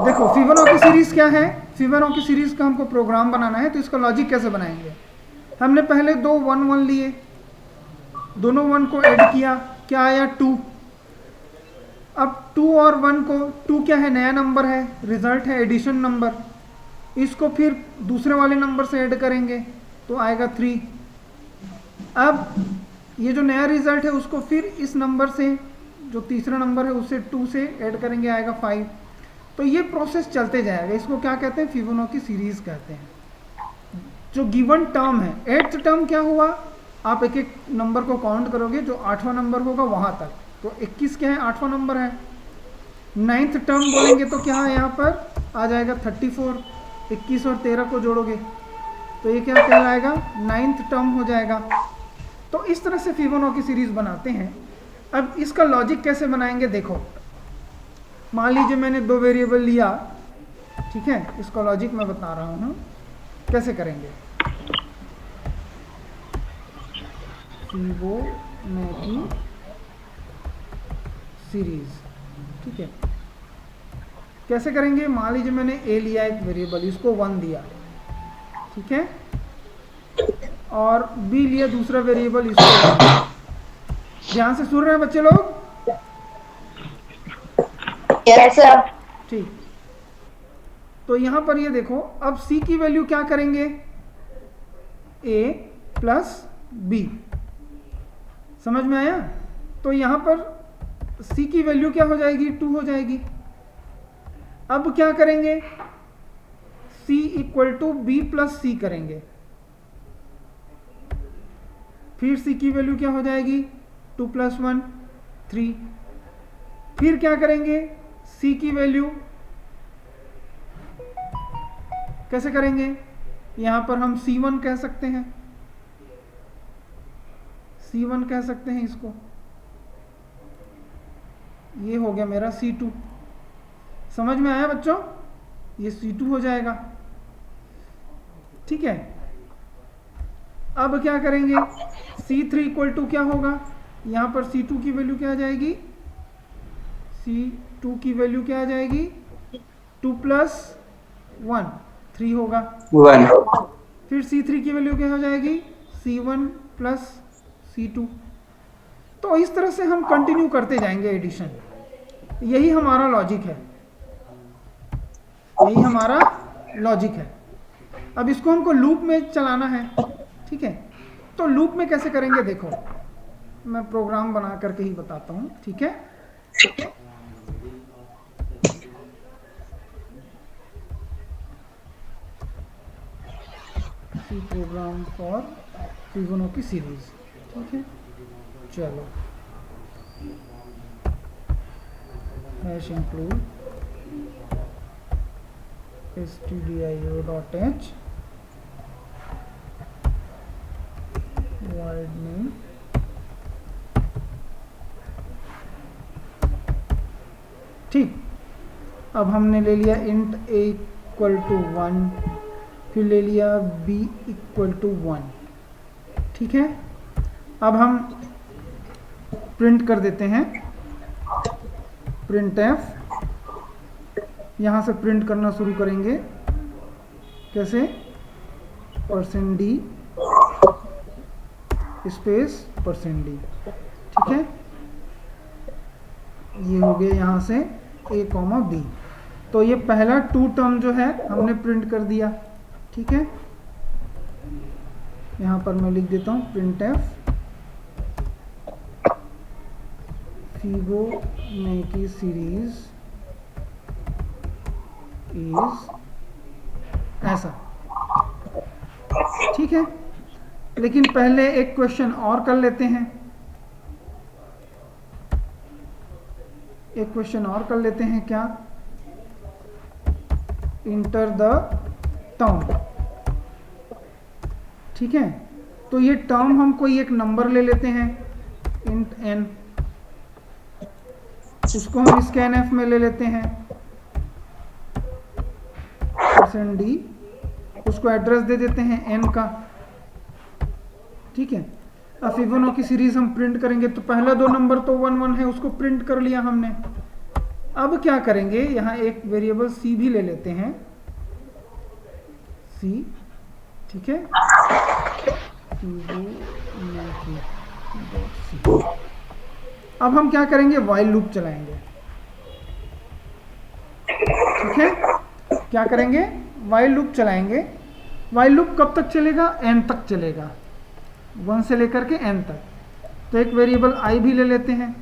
देखो Fibonacci series क्या है, फिबोनाची सीरीज का हमको प्रोग्राम बनाना है, तो इसका लॉजिक कैसे बनाएंगे। हमने पहले दो 1 1 लिए, दोनों 1 को ऐड किया, क्या आया 2। अब 2 और 1 को, 2 क्या है, नया नंबर है, रिजल्ट है एडिशन नंबर, इसको फिर दूसरे वाले नंबर से ऐड करेंगे तो आएगा 3। अब ये जो नया रिजल्ट है उसको फिर इस नंबर से, जो तीसरा नंबर है उससे 2 से ऐड करेंगे, आएगा 5। तो ये प्रोसेस चलते जाएगा, इसको क्या कहते हैं, फिबोनाची सीरीज कहते हैं। जो गिवन टर्म है, 8th टर्म क्या हुआ, आप एक एक नंबर को काउंट करोगे, जो 8वां नंबर होगा वहां तक, तो 21 क्या है, 8वां नंबर है। 9th टर्म बोलेंगे तो क्या है, यहाँ पर आ जाएगा 34, 21 और 13 को जोड़ोगे तो ये क्या कहलाएगा, 9th टर्म हो जाएगा। तो इस तरह से फिबोनाची सीरीज बनाते हैं। अब इसका लॉजिक कैसे बनाएंगे, देखो मान लीजिए मैंने 2 वेरिएबल लिया, ठीक है, इसका लॉजिक मैं बता रहा हूँ कैसे करेंगे। फिबोनाची सीरीज, ठीक है, कैसे करेंगे। मान लीजिए मैंने ए लिया एक वेरिएबल, इसको 1 दिया, ठीक है, और बी लिया दूसरा वेरिएबल, इसको 1। ध्यान से सुन रहे हैं बच्चे लोग, यस सर। ठीक। तो यहां पर ये देखो, अब सी की वैल्यू क्या करेंगे, ए प्लस बी, समझ में आया। तो यहां पर सी की वैल्यू क्या हो जाएगी, 2 हो जाएगी। अब क्या करेंगे, c equal to B plus C करेंगे, फिर c की वैल्यू क्या हो जाएगी, 2 + 1 3। फिर क्या करेंगे, c की वैल्यू कैसे करेंगे, यहां पर हम c1 कह सकते हैं, c1 कह सकते हैं इसको, ये हो गया मेरा c2। समझ में आया बच्चों, ये c2 हो जाएगा, ठीक है। अब क्या करेंगे, c3 इक्वल टू क्या होगा, यहां पर c2 की वैल्यू क्या आ जाएगी, c2 की वैल्यू क्या आ जाएगी, 2 + 1 3 होगा। 1। फिर c3 की वैल्यू क्या हो जाएगी, c1 + c2। तो इस तरह से हम कंटिन्यू करते जाएंगे एडिशन, यही हमारा लॉजिक है, यही हमारा लॉजिक है। अब इसको हमको लूप में चलाना है, ठीक है। तो लूप में कैसे करेंगे, देखो मैं प्रोग्राम बना करके ही बताता हूं, ठीक है। C program for Fibonacci series, ठीक है। चलो, hash include stdio.h void name, ठीक। अब हमने ले लिया int a इक्वल टू 1, फिर ले लिया b इक्वल टू 1, ठीक है। अब हम प्रिंट कर देते हैं, printf, यहां से प्रिंट करना शुरू करेंगे, कैसे, %d स्पेस %d, ठीक है। ये हो गया यहां से a, b। तो ये पहला 2 टर्म जो है हमने प्रिंट कर दिया, ठीक है। यहां पर मैं लिख देता हूं printf फिबोनाची सीरीज इज ऐसा, ठीक है। लेकिन पहले एक क्वेश्चन और कर लेते हैं, एक क्वेश्चन और कर लेते हैं, क्या, इंटर द टर्म, ठीक है। तो ये टर्म हम कोई एक नंबर ले लेते हैं, इंट n, उसको हम scanf में ले लेते हैं, %d, उसको एड्रेस दे देते हैं n का, ठीक है। अब फिबोनाची सीरीज हम प्रिंट करेंगे, तो पहला 2 नंबर तो 1 1 है, उसको प्रिंट कर लिया हमने, अब क्या करेंगे, यहाँ एक वेरिएबल c भी ले लेते हैं, c, ठीक है, अब हम क्या करेंगे, वाइल लूप चलाएंगे, ठीक है, क्या करेंगे, वाइल लूप चलाएंगे। वाइल लूप कब तक चलेगा, n तक चलेगा, 1 से लेकर के n तक। तो एक वेरिएबल i भी ले लेते हैं,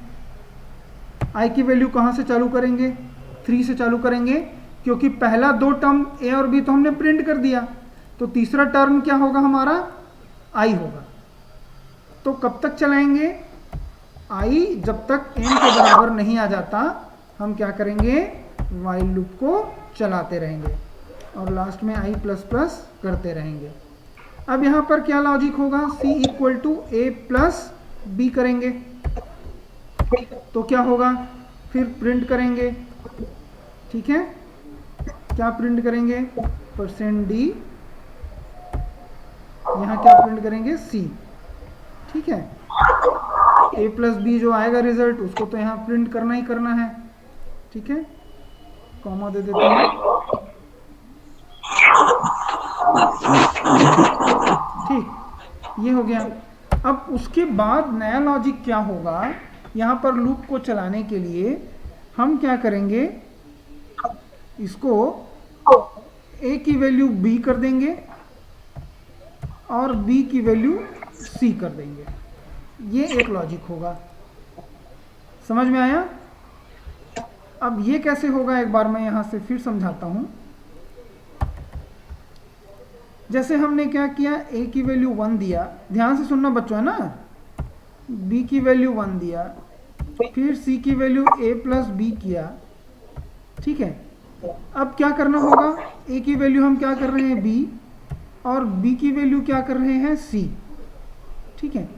i की वैल्यू कहाँ से चालू करेंगे, 3 से चालू करेंगे, क्योंकि पहला 2 टर्म a और b तो हमने प्रिंट कर दिया, तो तीसरा टर्म क्या होगा हमारा, i होगा। तो कब तक चलाएंगे, i जब तक n के बराबर नहीं आ जाता हम क्या करेंगे, वाइल लूप को चलाते रहेंगे और लास्ट में i प्लस प्लस करते रहेंगे। अब यहाँ पर क्या लॉजिक होगा, c equal to a plus B करेंगे, तो क्या होगा, फिर प्रिंट करेंगे, ठीक है, क्या प्रिंट करेंगे, %d, यहाँ क्या प्रिंट करेंगे, c, ठीक है, a प्लस बी जो आएगा रिजल्ट उसको तो यहाँ प्रिंट करना ही करना है, ठीक है, कॉमा दे देते हैं, ठीक, ये हो गया। अब उसके बाद नया लॉजिक क्या होगा, यहाँ पर लूप को चलाने के लिए हम क्या करेंगे, इसको a की वैल्यू b कर देंगे और b की वैल्यू c कर देंगे, ये एक लॉजिक होगा, समझ में आया। अब ये कैसे होगा, एक बार मैं यहाँ से फिर समझाता हूँ। जैसे हमने क्या किया, a की वैल्यू 1 दिया, ध्यान से सुनना बच्चों, है ना, b की वैल्यू 1 दिया, फिर c की वैल्यू a प्लस b किया, ठीक है। अब क्या करना होगा, a की वैल्यू हम क्या कर रहे हैं, b, और b की वैल्यू क्या कर रहे हैं, c, ठीक है।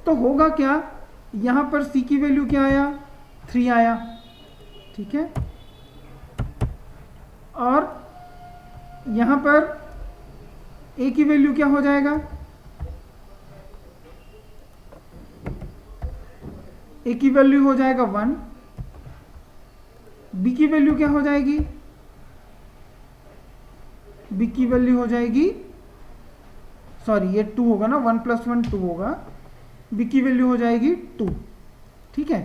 तो होगा क्या, यहाँ पर c की वैल्यू क्या आया, 3 आया, ठीक है, और यहाँ पर a की वैल्यू क्या हो जाएगा, a की वैल्यू हो जाएगा 1, b की वैल्यू क्या हो जाएगी, b की वैल्यू हो जाएगी, सॉरी ये 2 होगा ना, 1 + 1 2 होगा, b की वैल्यू हो जाएगी 2, ठीक है।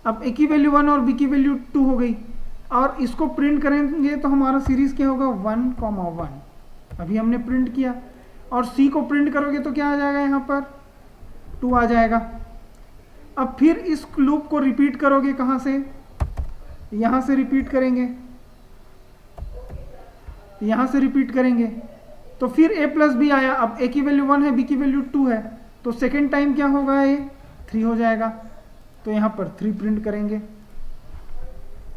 अब a की वैल्यू 1 और b की वैल्यू 2 हो गई, और इसको प्रिंट करेंगे तो हमारा सीरीज क्या होगा, 1, 1, अभी हमने प्रिंट किया, और c को प्रिंट करोगे तो क्या आ जाएगा, यहाँ पर 2 आ जाएगा। अब फिर इस लूप को रिपीट करोगे, कहाँ से, यहाँ से रिपीट करेंगे, यहाँ से रिपीट करेंगे, तो फिर a प्लस बी आया, अब a की वैल्यू 1 है, b की वैल्यू 2 है, तो सेकेंड टाइम क्या होगा, ये 3 हो जाएगा, तो यहाँ पर 3 प्रिंट करेंगे,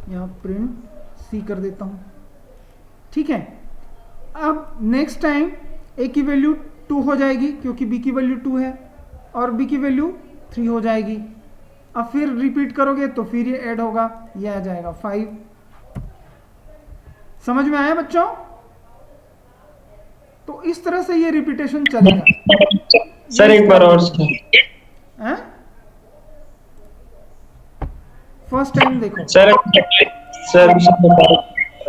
यहाँ प्रिंट c कर देता हूँ, ठीक है। अब नेक्स्ट टाइम a की वैल्यू 2 हो जाएगी, क्योंकि b की वैल्यू 2 है, और b की वैल्यू 3 हो जाएगी। अब फिर रिपीट करोगे तो फिर ये ऐड होगा, ये आ जाएगा 5। समझ में आया बच्चों, तो इस तरह से ये रिपीटेशन चलेगा। सर एक बार और फर्स्ट टाइम देखो सर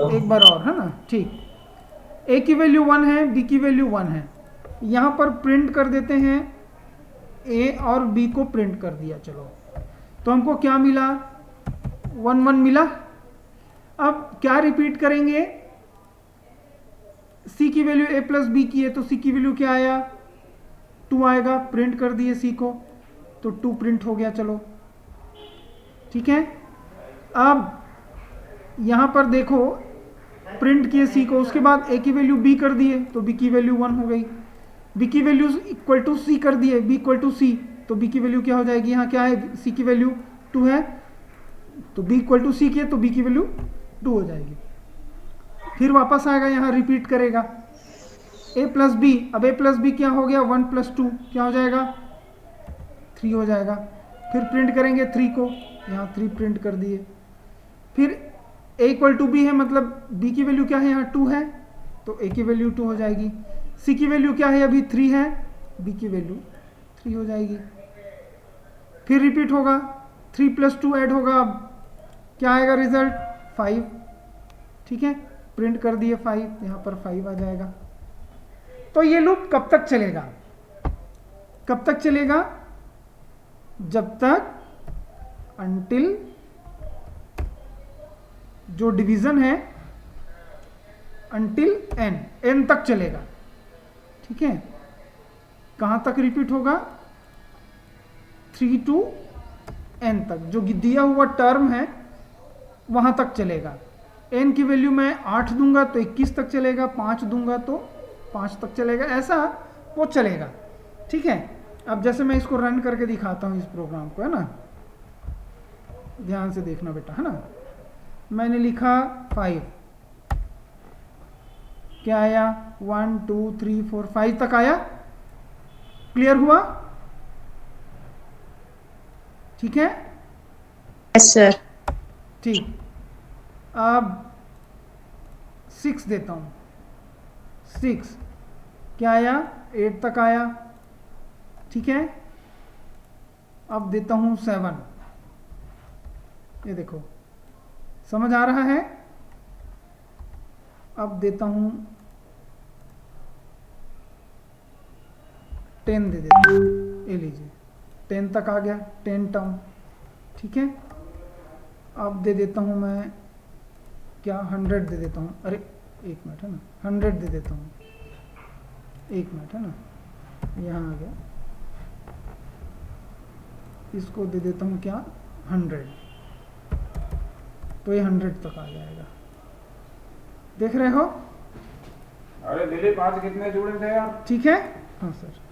एक बार और, है ना, ठीक, a की वैल्यू 1 है, b की वैल्यू 1 है, यहाँ पर प्रिंट कर देते हैं, a और b को प्रिंट कर दिया, चलो, तो हमको क्या मिला, 1 1 मिला। अब क्या रिपीट करेंगे, c की वैल्यू a प्लस बी की है, तो c की वैल्यू क्या आया, 2 आएगा, प्रिंट कर दिए c को, तो 2 प्रिंट हो गया, चलो, ठीक है। अब यहाँ पर देखो प्रिंट किए c को, उसके बाद a की वैल्यू b कर दिए, तो b की वैल्यू 1 हो गई, b की वैल्यू इक्वल टू c कर दिए, b इक्वल टू c, तो b की वैल्यू क्या हो जाएगी, यहाँ क्या है, c की वैल्यू 2 है, तो b इक्वल टू c किए तो b की वैल्यू 2 हो जाएगी। फिर वापस आएगा, यहाँ रिपीट करेगा, a प्लस बी, अब a प्लस बी क्या हो गया, 1 + 2 क्या हो जाएगा, 3 हो जाएगा। फिर प्रिंट करेंगे 3 को, यहाँ 3 प्रिंट कर दिए। फिर a इक्वल टू बी है, मतलब b की वैल्यू क्या है, यहाँ 2 है, तो a की वैल्यू 2 हो जाएगी। c की वैल्यू क्या है, अभी 3 है, b की वैल्यू 3 हो जाएगी। फिर रिपीट होगा, 3 + 2 ऐड होगा, अब क्या आएगा रिजल्ट 5। ठीक है, प्रिंट कर दिए 5, यहाँ पर 5 आ जाएगा। तो ये लूप कब तक चलेगा? कब तक चलेगा? जब तक अंटिल जो डिवीजन है अंटिल n तक चलेगा। ठीक है, कहां तक रिपीट होगा? 3 to n तक, जो दिया हुआ टर्म है वहां तक चलेगा। n की वैल्यू मैं 8 दूंगा तो 21 तक चलेगा, 5 दूंगा तो 5 तक चलेगा, ऐसा वो चलेगा। ठीक है, अब जैसे मैं इसको रन करके दिखाता हूं इस प्रोग्राम को, है ना, ध्यान से देखना बेटा, है ना। मैंने लिखा 5, क्या आया? 1 2 3 4 5 तक आया। क्लियर हुआ? ठीक है, यस सर। ठीक। अब 6 देता हूं, 6 क्या आया? 8 तक आया। ठीक है, अब देता हूं 7, ये देखो समझ आ रहा है। अब देता हूं 10 दे देता हूं, ये लीजिए 10 तक आ गया, 10 टर्म। ठीक है, अब दे देता हूं मैं क्या, 100 दे देता हूं। अरे एक मिनट, है ना, 100 दे देता हूं, एक मिनट, है ना, यहाँ आ गया। इसको दे देता हूं क्या, 100, तो ये 100 तक आ जाएगा। देख रहे हो? अरे दिलीप आज कितने स्टूडेंट हैं यार? ठीक है, हाँ सर।